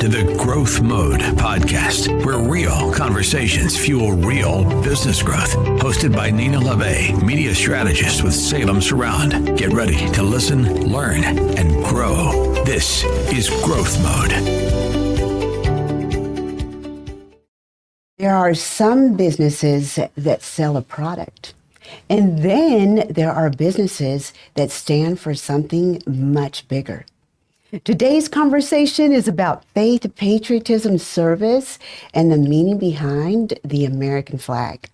to the Growth Mode podcast, where real conversations fuel real business growth. Hosted by Nina Labbe, media strategist with Salem Surround. Get ready to listen, learn, and grow. This is Growth Mode. There are some businesses that sell a product. And then there are businesses that stand for something much bigger. Today's conversation is about faith, patriotism, service, and the meaning behind the American flag.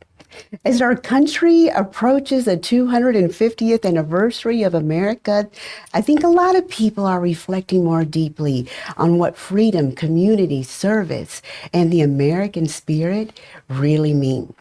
As our country approaches the 250th anniversary of America, I think a lot of people are reflecting more deeply on what freedom, community, service, and the American spirit really mean.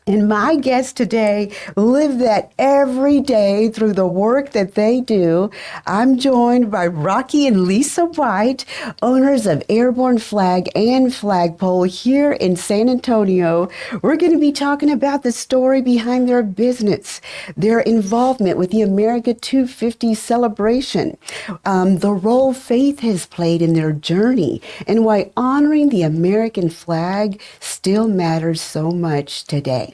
And my guests today live that every day through the work that they do. I'm joined by Rocky and Lisa White, owners of Airborne Flag and Flagpole here in San Antonio. We're going to be talking about the story behind their business, their involvement with the America 250 celebration, the role faith has played in their journey, and why honoring the American flag still matters so much today.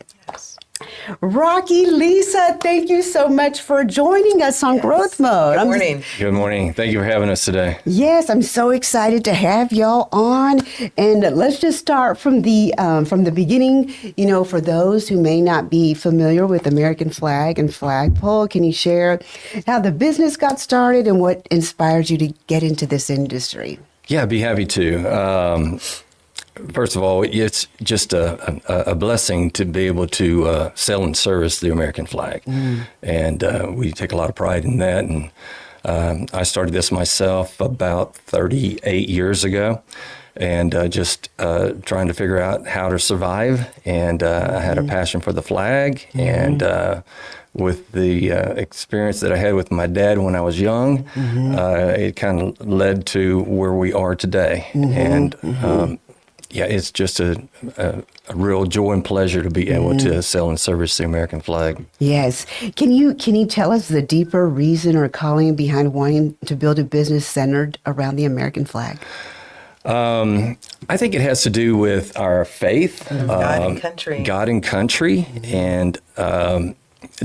Rocky, Lisa, thank you so much for joining us on Growth Mode. Good morning. Good morning. Thank you for having us today. Yes, I'm so excited to have y'all on. And let's just start from the beginning. You know, for those who may not be familiar with American flag and flagpole, can you share how the business got started and what inspires you to get into this industry? Yeah, I'd be happy to. First of all, it's just a blessing to be able to sell and service the American flag. And we take a lot of pride in that. And I started this myself about 38 years ago, and just trying to figure out how to survive. And I had a passion for the flag. And with the experience that I had with my dad when I was young, it kind of led to where we are today. And yeah, it's just a real joy and pleasure to be able to sell and service the American flag. Yes. Can you tell us the deeper reason or calling behind wanting to build a business centered around the American flag? I think it has to do with our faith, God and country, and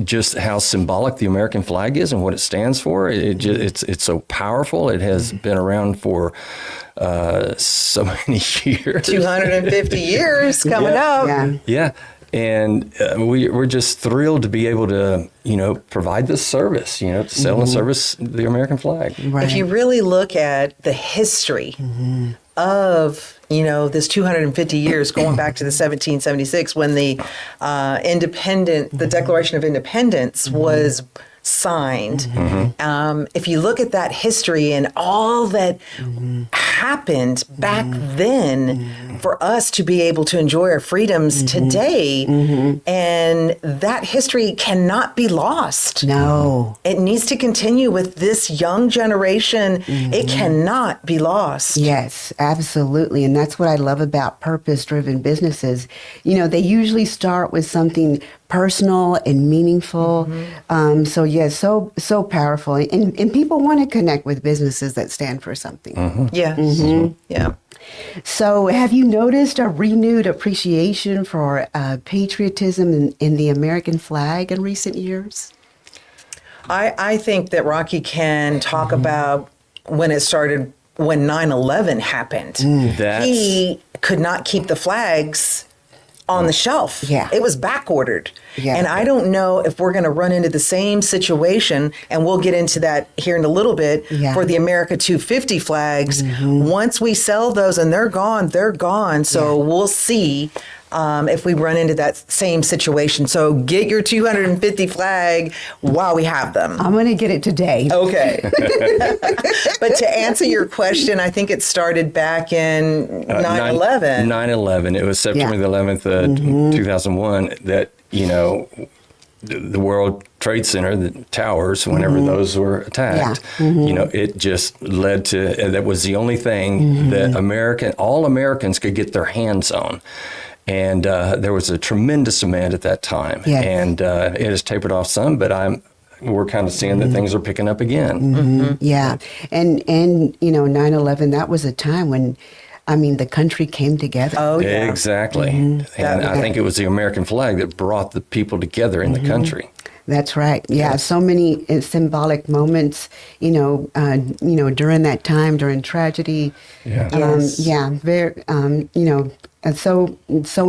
just how symbolic the American flag is and what it stands for. It's so powerful. It has been around for so many years. 250 years coming up. Yeah. And we're just thrilled to be able to, provide this service, to sell and service the American flag. Right. If you really look at the history of, this 250 years going back to the 1776 when the the Declaration of Independence was signed. If you look at that history and all that happened back then for us to be able to enjoy our freedoms today, and that history cannot be lost. No. It needs to continue with this young generation. It cannot be lost. Yes, absolutely. And that's what I love about purpose-driven businesses. They usually start with something personal and meaningful. So powerful. And people want to connect with businesses that stand for something. Yeah. So have you noticed a renewed appreciation for patriotism in the American flag in recent years? I think that Rocky can talk about when it started, when 9/11 happened. He could not keep the flags on the shelf. Yeah. It was back ordered. Yeah. And I don't know if we're going to run into the same situation, and we'll get into that here in a little bit, for the America 250 flags. Once we sell those and they're gone, they're gone. So we'll see if we run into that same situation. So get your 250 flag while we have them. I'm going to get it today. Okay. But to answer your question, I think it started back in 9/11. 9/11. It was September the 11th, 2001, that, the World Trade Center, the towers, whenever those were attacked, it just led to, that was the only thing that all Americans could get their hands on. And there was a tremendous demand at that time. Yes. And it has tapered off some, but I'm we're kind of seeing that things are picking up again. Yeah. And 9/11, that was a time when, the country came together. Oh, yeah. Exactly. And I think it was the American flag that brought the people together in the country. That's right. Yeah, so many symbolic moments, during that time, during tragedy. Yeah. Very, and so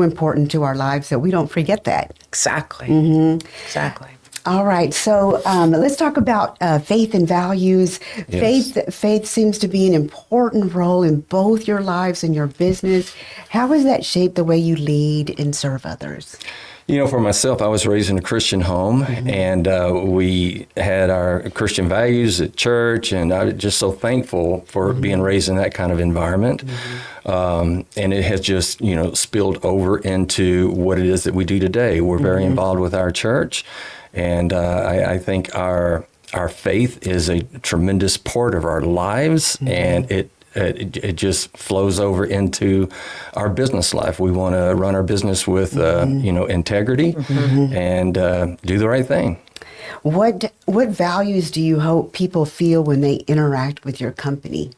important to our lives that we don't forget that. Exactly. Exactly. All right, so let's talk about faith and values. Yes. Faith seems to be an important role in both your lives and your business. How has that shaped the way you lead and serve others? For myself, I was raised in a Christian home, and we had our Christian values at church, and I'm just so thankful for being raised in that kind of environment. And it has just, spilled over into what it is that we do today. We're very involved with our church, and I think our faith is a tremendous part of our lives, and it just flows over into our business life. We want to run our business with, integrity and do the right thing. What values do you hope people feel when they interact with your company?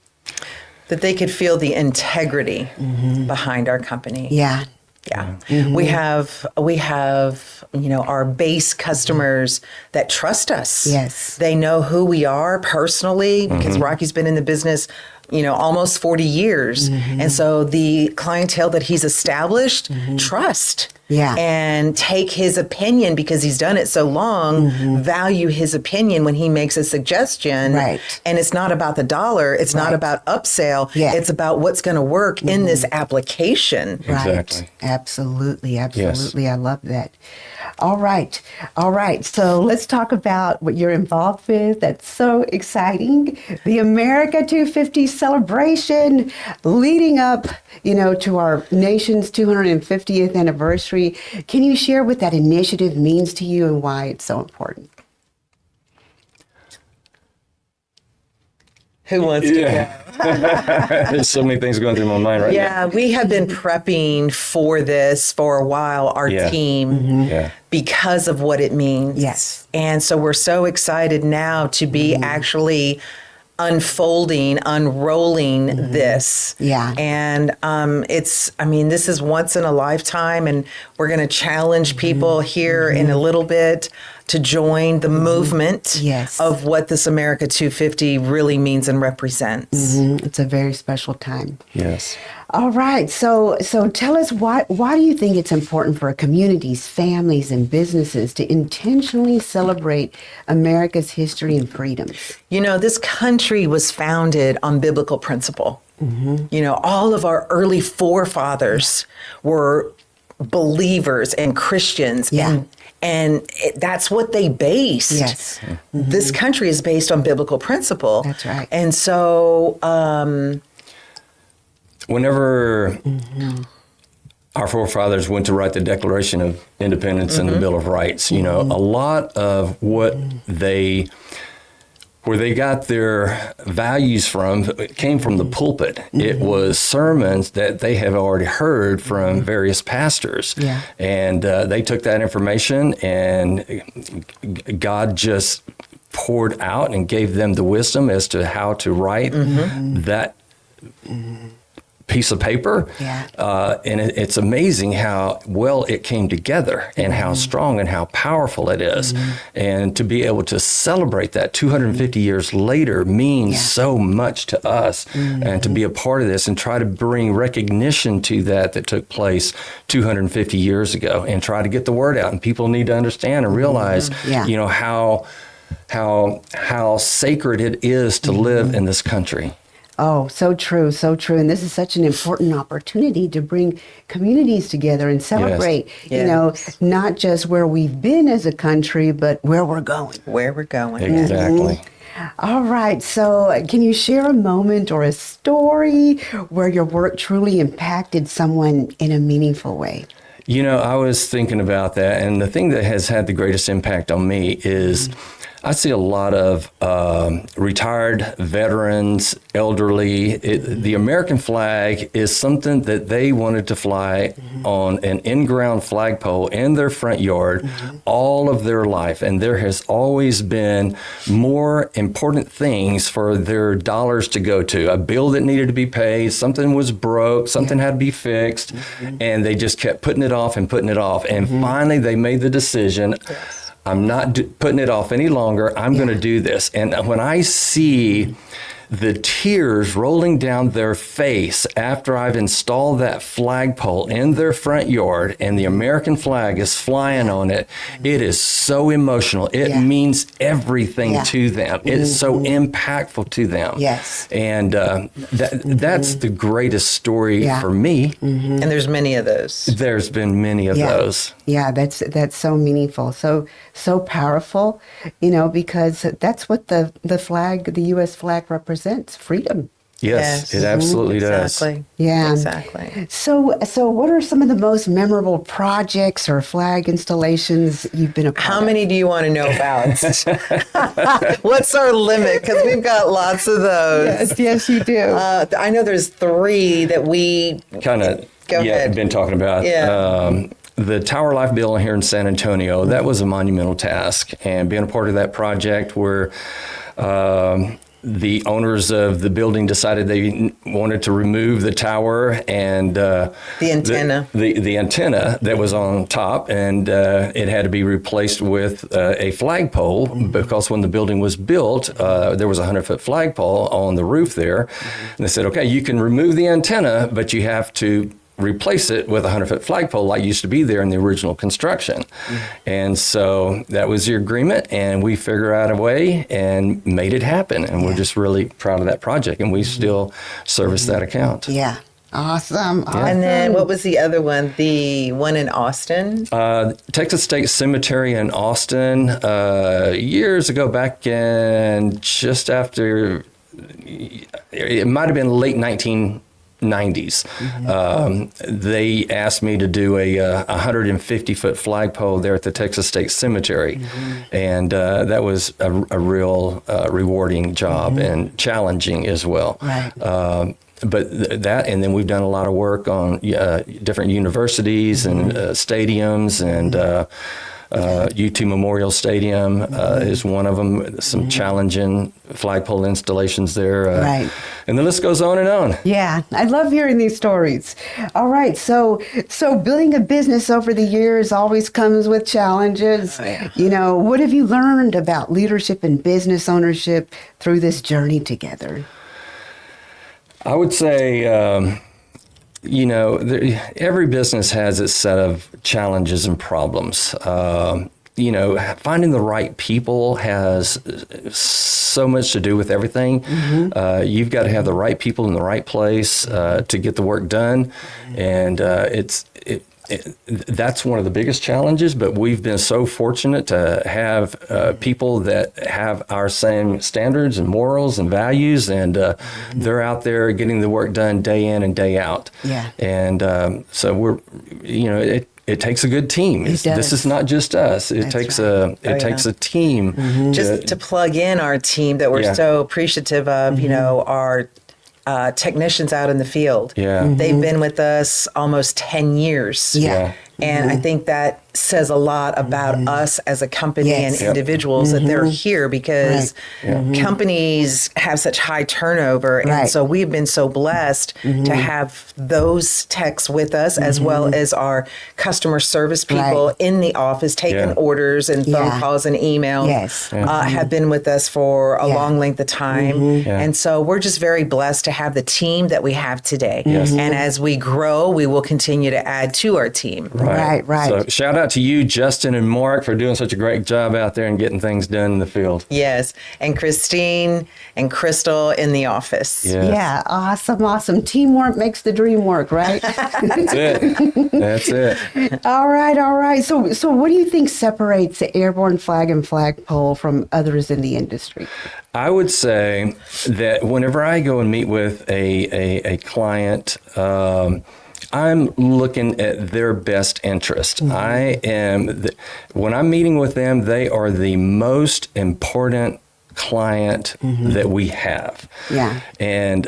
That they could feel the integrity behind our company. Yeah. Yeah. We have, our base customers that trust us. Yes. They know who we are personally because Rocky's been in the business, almost 40 years. And so the clientele that he's established trust. Yeah. And take his opinion because he's done it so long, value his opinion when he makes a suggestion. Right. And it's not about the dollar. It's not about upsell. Yeah. It's about what's going to work in this application. Right. Exactly. Absolutely. Yes. I love that. All right. So let's talk about what you're involved with. That's so exciting. The America 250 celebration leading up, to our nation's 250th anniversary. Can you share what that initiative means to you and why it's so important? Who wants to go? There's so many things going through my mind right now. Yeah, we have been prepping for this for a while, our team, because of what it means. Yes. And so we're so excited now to be actually unrolling this. Yeah. And this is once in a lifetime, and we're going to challenge people here in a little bit to join the movement of what this America 250 really means and represents. It's a very special time. Yes. All right. So tell us why do you think it's important for communities, families, and businesses to intentionally celebrate America's history and freedoms? This country was founded on biblical principle. All of our early forefathers were believers and Christians. Yeah. And that's what they based. Yes. This country is based on biblical principle. That's right. And so whenever our forefathers went to write the Declaration of Independence and the Bill of Rights, a lot of where they got their values from came from the pulpit. It was sermons that they have already heard from various pastors. Yeah. And they took that information, and God just poured out and gave them the wisdom as to how to write that piece of paper. Yeah. And it's amazing how well it came together and how strong and how powerful it is. And to be able to celebrate that 250 years later means so much to us, and to be a part of this and try to bring recognition to that took place 250 years ago, and try to get the word out. And people need to understand and realize, how sacred it is to live in this country. Oh, so true, so true. And this is such an important opportunity to bring communities together and celebrate, not just where we've been as a country, but where we're going. Where we're going. Exactly. All right. So can you share a moment or a story where your work truly impacted someone in a meaningful way? I was thinking about that, and the thing that has had the greatest impact on me is I see a lot of retired veterans, elderly. The American flag is something that they wanted to fly on an in-ground flagpole in their front yard all of their life. And there has always been more important things for their dollars to go to. A bill that needed to be paid, something was broke, something had to be fixed, and they just kept putting it off and putting it off. And finally, they made the decision, I'm not putting it off any longer. I'm going to do this. And when I see the tears rolling down their face after I've installed that flagpole in their front yard and the American flag is flying on it, it is so emotional. It means everything to them. It's so impactful to them. Yes. And that's the greatest story for me. And there's many of those. There's been many of those. Yeah, that's so meaningful, so powerful, because that's what the flag, the U.S. flag represents, freedom. Yes, it absolutely does. Exactly. Yeah. Exactly. So what are some of the most memorable projects or flag installations you've been a part of? How many do you want to know about? What's our limit? Because we've got lots of those. Yes, you do. I know there's 3 that we Kind of ahead. been talking about. Yeah. The Tower Life building here in San Antonio, that was a monumental task. And being a part of that project where the owners of the building decided they wanted to remove the tower and the antenna. The antenna that was on top, and it had to be replaced with a flagpole because when the building was built, there was a 100-foot flagpole on the roof there. And they said, okay, you can remove the antenna, but you have to replace it with a 100-foot flagpole like used to be there in the original construction. And so that was the agreement, and we figured out a way and made it happen. And we're just really proud of that project, and we still service that account. Yeah. Awesome. And then what was the other one? The one in Austin? Texas State Cemetery in Austin, years ago, back in just after, it might have been late 1990s. They asked me to do a 150-foot flagpole there at the Texas State Cemetery, and that was a real rewarding job and challenging as well. Right. But that, and then we've done a lot of work on different universities and stadiums, and U2 Memorial Stadium is one of them. Some challenging flagpole installations there. Right. And the list goes on and on. Yeah, I love hearing these stories. All right, so building a business over the years always comes with challenges. Oh, yeah. What have you learned about leadership and business ownership through this journey together? I would say, every business has its set of challenges and problems. Finding the right people has so much to do with everything. You've got to have the right people in the right place to get the work done, and that's one of the biggest challenges. But we've been so fortunate to have people that have our same standards and morals and values, and they're out there getting the work done day in and day out. Yeah. And so we're, it takes a good team. It does. This is not just us. It takes a team. Just to plug in our team that we're so appreciative of, our technicians out in the field. Yeah. They've been with us almost 10 years. Yeah. And I think that says a lot about us as a company Yes. and individuals that they're here because companies have such high turnover. And so we've been so blessed to have those techs with us as well as our customer service people in the office taking orders and phone calls and emails. Yes. Have been with us for a long length of time. And so we're just very blessed to have the team that we have today. And as we grow, we will continue to add to our team. Right. So shout out to you, Justin and Mark, for doing such a great job out there and getting things done in the field. Yes. And Christine and Crystal in the office. Yes. Yeah. Awesome. Teamwork makes the dream work, right? That's it. All right. So what do you think separates the Airborne Flag and Flagpole from others in the industry? I would say that whenever I go and meet with a client, I'm looking at their best interest. When I'm meeting with them, they are the most important client that we have. Yeah. And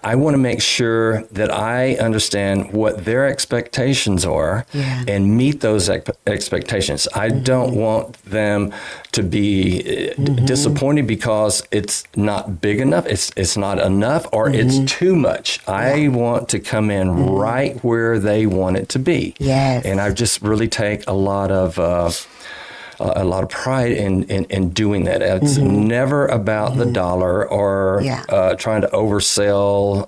I want to make sure that I understand what their expectations are and meet those expectations. I don't want them to be disappointed because it's not big enough, it's not enough, or it's too much. I want to come in right where they want it to be. Yes. And I just really take a lot of pride in doing that. It's never about the dollar or trying to oversell.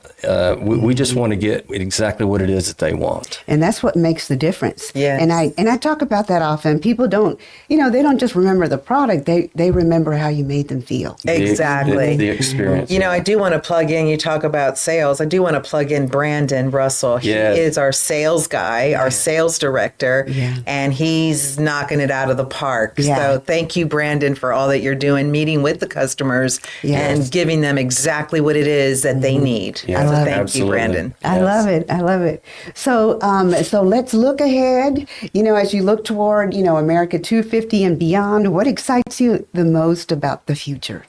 We just want to get exactly what it is that they want. And that's what makes the difference. Yes. And I talk about that often. People don't, they don't just remember the product, they remember how you made them feel. Exactly. The experience. I do want to plug in, you talk about sales. I do want to plug in Brandon Russell. He is our sales guy, our sales director, and he's knocking it out of the park. Yeah. So thank you, Brandon, for all that you're doing, meeting with the customers and giving them exactly what it is that they need. Yeah, so thank absolutely. you, Brandon. I love it. I love it. So, so let's look ahead. As you look toward, America 250 and beyond, what excites you the most about the future?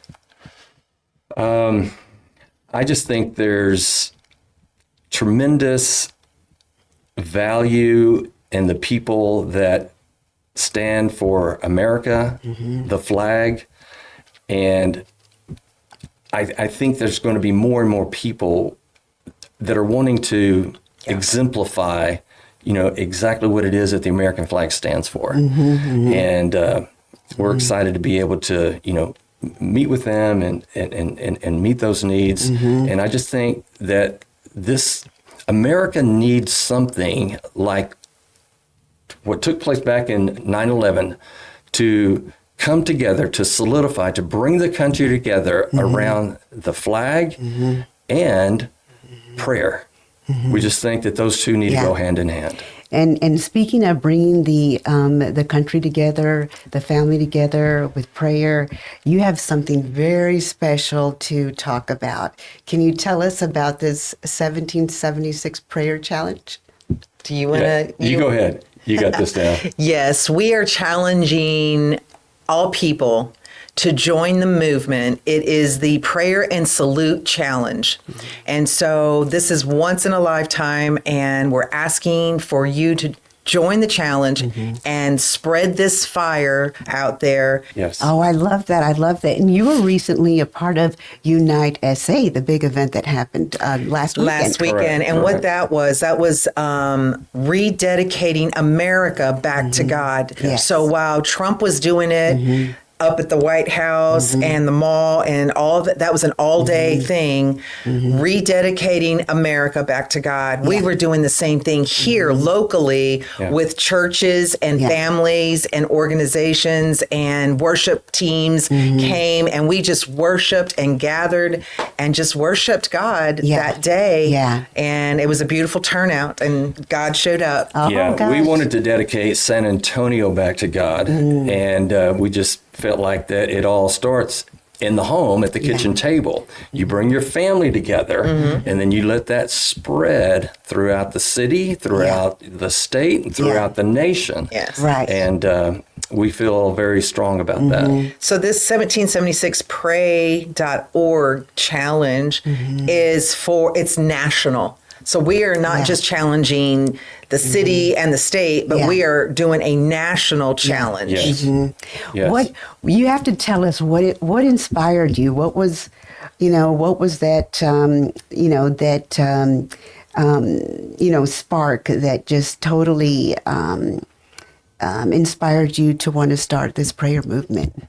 I just think there's tremendous value in the people that stand for America, the flag, and I think there's going to be more and more people that are wanting to exemplify, exactly what it is that the American flag stands for. And we're excited to be able to, meet with them and meet those needs. And I just think that America needs something like what took place back in 9/11 to come together, to solidify, to bring the country together around the flag and prayer. We just think that those two need to go hand in hand. And speaking of bringing the country together, the family together with prayer, you have something very special to talk about. Can you tell us about this 1776 prayer challenge? Do you want to? You go ahead. You got this down. Yes, we are challenging all people to join the movement. It is the Prayer and Salute Challenge. And so this is once in a lifetime, and we're asking for you to join the challenge and spread this fire out there. Yes. Oh, I love that. I love that. And you were recently a part of Unite SA, the big event that happened last weekend. Last weekend. Correct. And what that was rededicating America back to God. Yes. So while Trump was doing it, up at the White House and the mall and all that was an all-day thing, rededicating America back to God. We were doing the same thing here locally with churches and families and organizations, and worship teams came, and we just worshiped and gathered and just worshiped God that day. Yeah. And it was a beautiful turnout, and God showed up. Oh, gosh. We wanted to dedicate San Antonio back to God, and we just felt like that it all starts in the home at the kitchen table. You bring your family together, and then you let that spread throughout the city, throughout the state, and throughout the nation. Yes. Right. And we feel very strong about that. So this 1776pray.org challenge it's national. So we are not just challenging the city and the state, but we are doing a national challenge. Yes. Yes. What you have to tell us what inspired you? What was that spark that just totally inspired you to want to start this prayer movement?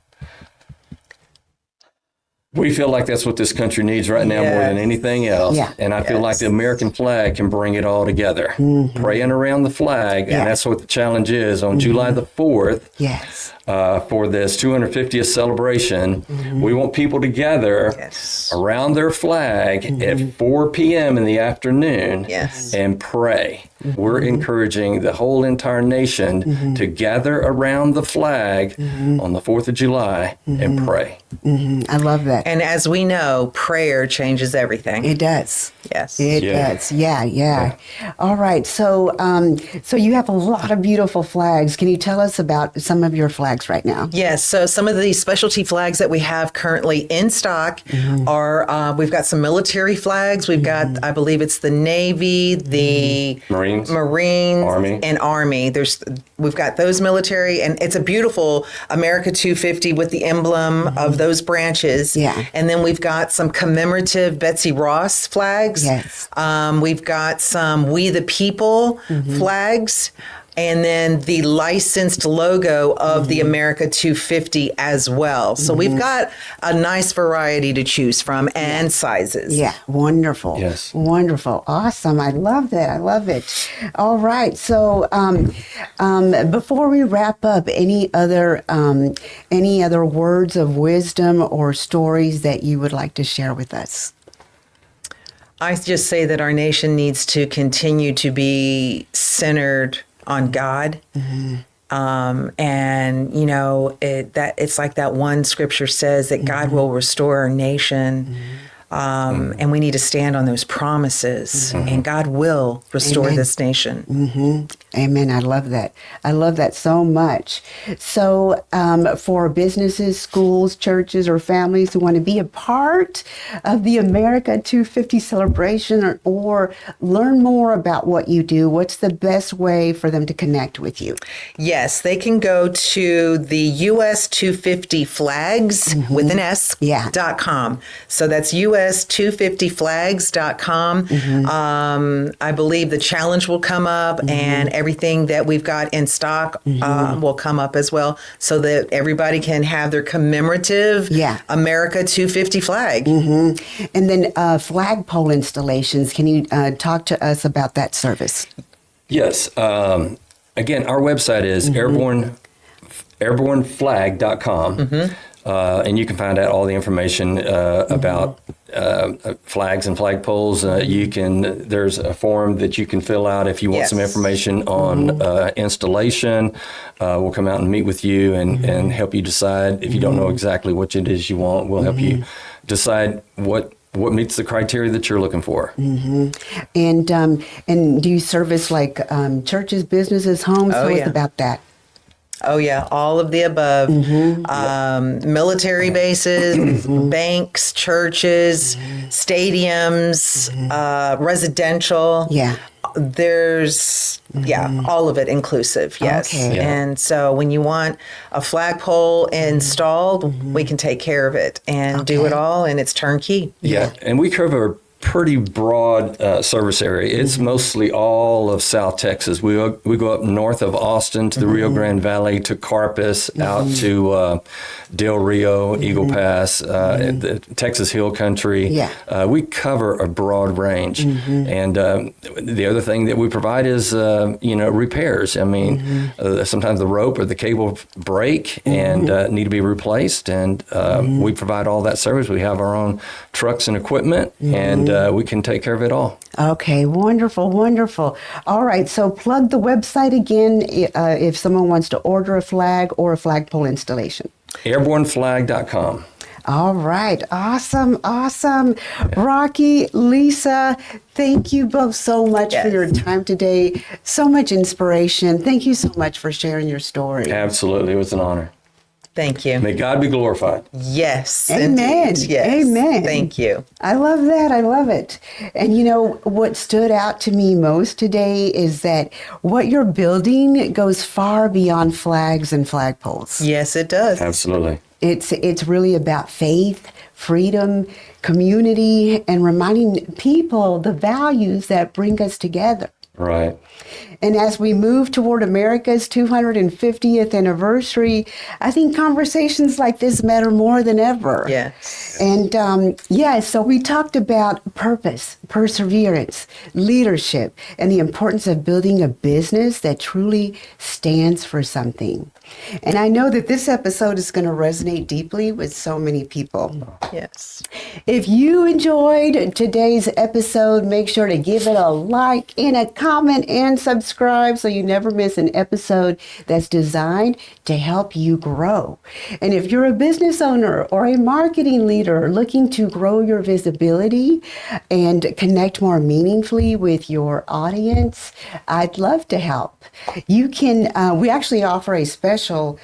We feel like that's what this country needs right now more than anything else. Yeah. And I feel like the American flag can bring it all together. Praying around the flag, and that's what the challenge is on July the 4th. Yes. For this 250th celebration, we want people to gather around their flag at 4 p.m. in the afternoon and pray. We're encouraging the whole entire nation to gather around the flag on the 4th of July and pray. I love that. And as we know, prayer changes everything. It does. Yes. It does. Yeah. All right. So, so you have a lot of beautiful flags. Can you tell us about some of your flags right now? Yes. So some of the specialty flags that we have currently in stock are, we've got some military flags. We've got, I believe it's the Navy, the Marines, Army, and Army. We've got those military, and it's a beautiful America 250 with the emblem of those branches. Yeah. And then we've got some commemorative Betsy Ross flags. Yes. We've got some We the People flags. And then the licensed logo of the America 250 as well. So we've got a nice variety to choose from and sizes. Yeah, wonderful. Yes. Wonderful. Awesome. I love that. I love it. All right. So before we wrap up, any other words of wisdom or stories that you would like to share with us? I just say that our nation needs to continue to be centered on God. And you know, it's like that one scripture says that God will restore our nation. And we need to stand on those promises, and God will restore this nation. Amen. I love that. I love that so much. So for businesses, schools, churches, or families who want to be a part of the America 250 celebration or learn more about what you do, what's the best way for them to connect with you? Yes, they can go to the US 250 flags with an S .com. So that's US250flags.com. I believe the challenge will come up, and everything that we've got in stock will come up as well, so that everybody can have their commemorative America 250 flag. And then flagpole installations. Can you talk to us about that service? Yes. Again, our website is airborneflag.com. And you can find out all the information about flags and flagpoles. There's a form that you can fill out if you want some information on installation. We'll come out and meet with you and help you decide. If you don't know exactly what it is you want, we'll help you decide what meets the criteria that you're looking for. And do you service like churches, businesses, homes? Tell us about that. Oh, yeah, all of the above. Military bases, banks, churches, stadiums, residential. There's, all of it inclusive, yes. Okay. And so when you want a flagpole installed, we can take care of it and do it all, and it's turnkey. Yeah, and we cover pretty broad service area. It's mostly all of South Texas. We go up north of Austin to the Rio Grande Valley, to Carpus, out to Del Rio, Eagle Pass, the Texas Hill Country. We cover a broad range. And the other thing that we provide is, repairs. I mean, sometimes the rope or the cable break and need to be replaced. And we provide all that service. We have our own trucks and equipment, and we can take care of it all. Okay, wonderful, wonderful. All right, so plug the website again if someone wants to order a flag or a flagpole installation. Airborneflag.com. All right, awesome. Rocky, Lisa, thank you both so much for your time today. So much inspiration. Thank you so much for sharing your story. Absolutely, it was an honor. Thank you. May God be glorified. Yes. Amen. Indeed. Yes. Amen. Thank you. I love that. I love it. And you know, what stood out to me most today is that what you're building goes far beyond flags and flagpoles. Yes, it does. Absolutely. It's really about faith, freedom, community, and reminding people the values that bring us together. Right. And as we move toward America's 250th anniversary, I think conversations like this matter more than ever. Yes. And so we talked about purpose, perseverance, leadership, and the importance of building a business that truly stands for something. And I know that this episode is going to resonate deeply with so many people. Yes. If you enjoyed today's episode, make sure to give it a like and a comment comment, and subscribe so you never miss an episode that's designed to help you grow. And if you're a business owner or a marketing leader looking to grow your visibility and connect more meaningfully with your audience, I'd love to help. You can, we actually offer a special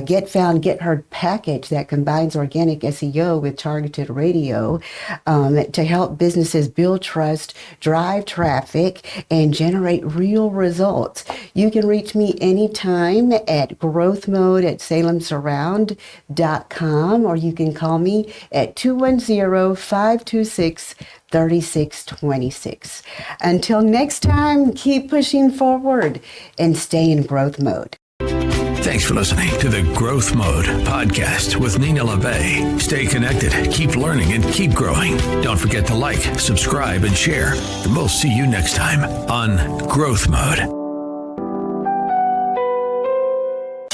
Get Found, Get Heard package that combines organic SEO with targeted radio to help businesses build trust, drive traffic, and generate real results. You can reach me anytime at growthmode@salemsurround.com, or you can call me at 210-526-3626. Until next time, keep pushing forward and stay in growth mode. Thanks for listening to the Growth Mode podcast with Nina Labbe. Stay connected, keep learning, and keep growing. Don't forget to like, subscribe, and share. And we'll see you next time on Growth Mode.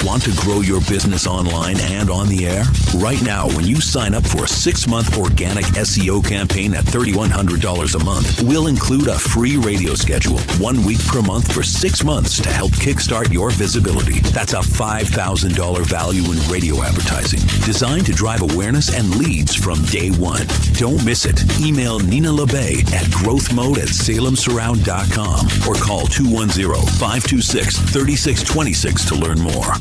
Want to grow your business online and on the air? Right now, when you sign up for a 6-month organic SEO campaign at $3,100 a month, we'll include a free radio schedule 1 week per month for 6 months to help kickstart your visibility. That's a $5,000 value in radio advertising, designed to drive awareness and leads from day one. Don't miss it. Email Nina Labbe at growthmode@salemsurround.com or call 210-526-3626 to learn more.